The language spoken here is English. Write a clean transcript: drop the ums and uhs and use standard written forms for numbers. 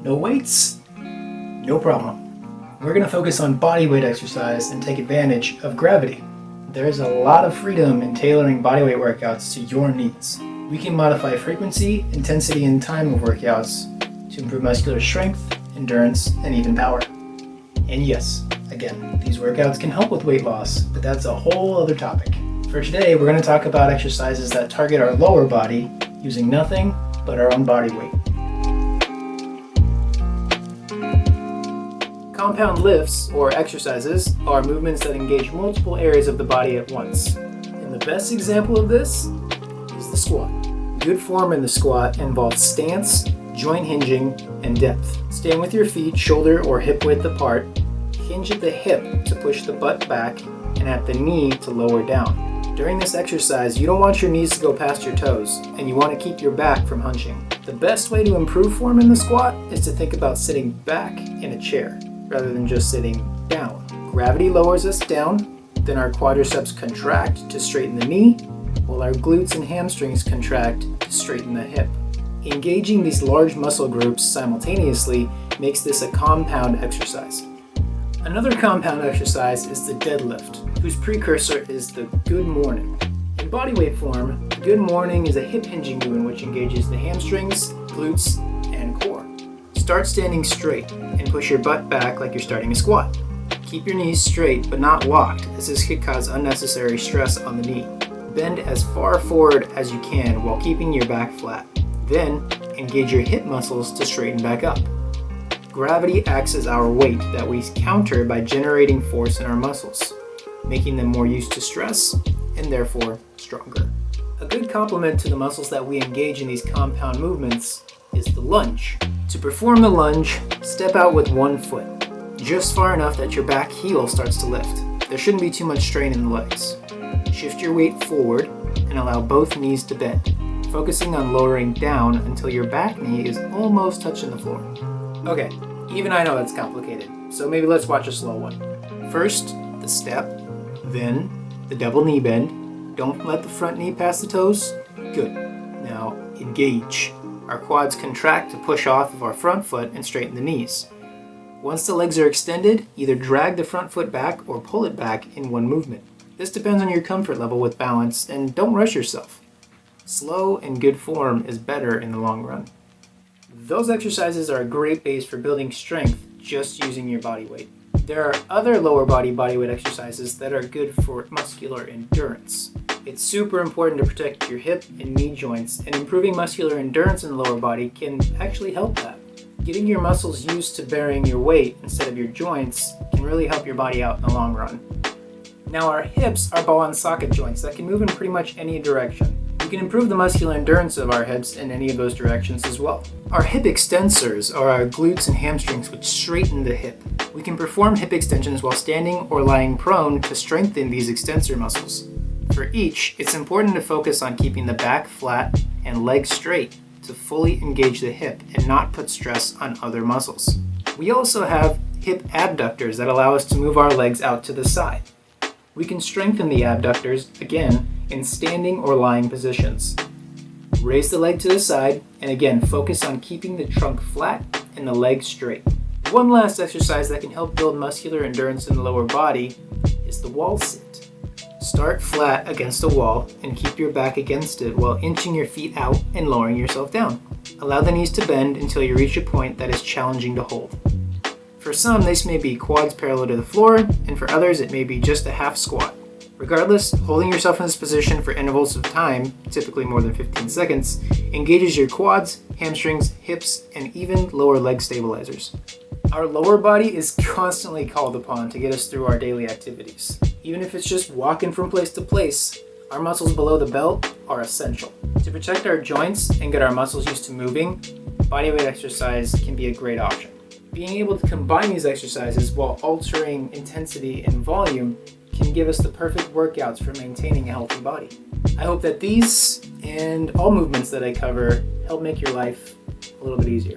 No weights? No problem. We're going to focus on bodyweight exercise and take advantage of gravity. There's a lot of freedom in tailoring bodyweight workouts to your needs. We can modify frequency, intensity, and time of workouts to improve muscular strength, endurance, and even power. And yes, again, these workouts can help with weight loss, but that's a whole other topic. For today, we're going to talk about exercises that target our lower body using nothing but our own body weight. Compound lifts, or exercises, are movements that engage multiple areas of the body at once. And the best example of this is the squat. Good form in the squat involves stance, joint hinging, and depth. Stand with your feet shoulder or hip width apart, hinge at the hip to push the butt back, and at the knee to lower down. During this exercise, you don't want your knees to go past your toes, and you want to keep your back from hunching. The best way to improve form in the squat is to think about sitting back in a chair, rather than just sitting down. Gravity lowers us down, then our quadriceps contract to straighten the knee, while our glutes and hamstrings contract to straighten the hip. Engaging these large muscle groups simultaneously makes this a compound exercise. Another compound exercise is the deadlift, whose precursor is the good morning. In bodyweight form, the good morning is a hip hinging movement which engages the hamstrings, glutes, and core. Start standing straight and push your butt back like you're starting a squat. Keep your knees straight but not locked, as this could cause unnecessary stress on the knee. Bend as far forward as you can while keeping your back flat. Then, engage your hip muscles to straighten back up. Gravity acts as our weight that we counter by generating force in our muscles, making them more used to stress and therefore stronger. A good complement to the muscles that we engage in these compound movements is the lunge. To perform the lunge, step out with one foot, just far enough that your back heel starts to lift. There shouldn't be too much strain in the legs. Shift your weight forward and allow both knees to bend, focusing on lowering down until your back knee is almost touching the floor. Okay, even I know that's complicated, so maybe let's watch a slow one. First, the step, then the double knee bend. Don't let the front knee pass the toes. Good. Now engage. Our quads contract to push off of our front foot and straighten the knees. Once the legs are extended, either drag the front foot back or pull it back in one movement. This depends on your comfort level with balance, and don't rush yourself. Slow and good form is better in the long run. Those exercises are a great base for building strength just using your body weight. There are other lower body bodyweight exercises that are good for muscular endurance. It's super important to protect your hip and knee joints, and improving muscular endurance in the lower body can actually help that. Getting your muscles used to bearing your weight instead of your joints can really help your body out in the long run. Now, our hips are ball and socket joints that can move in pretty much any direction. We can improve the muscular endurance of our hips in any of those directions as well. Our hip extensors are our glutes and hamstrings which straighten the hip. We can perform hip extensions while standing or lying prone to strengthen these extensor muscles. For each, it's important to focus on keeping the back flat and legs straight to fully engage the hip and not put stress on other muscles. We also have hip abductors that allow us to move our legs out to the side. We can strengthen the abductors, again, in standing or lying positions. Raise the leg to the side, and again, focus on keeping the trunk flat and the leg straight. One last exercise that can help build muscular endurance in the lower body is the wall sit. Start flat against a wall and keep your back against it while inching your feet out and lowering yourself down. Allow the knees to bend until you reach a point that is challenging to hold. For some, this may be quads parallel to the floor, and for others, it may be just a half squat. Regardless, holding yourself in this position for intervals of time, typically more than 15 seconds, engages your quads, hamstrings, hips, and even lower leg stabilizers. Our lower body is constantly called upon to get us through our daily activities. Even if it's just walking from place to place, our muscles below the belt are essential. To protect our joints and get our muscles used to moving, bodyweight exercise can be a great option. Being able to combine these exercises while altering intensity and volume can give us the perfect workouts for maintaining a healthy body. I hope that these and all movements that I cover help make your life a little bit easier.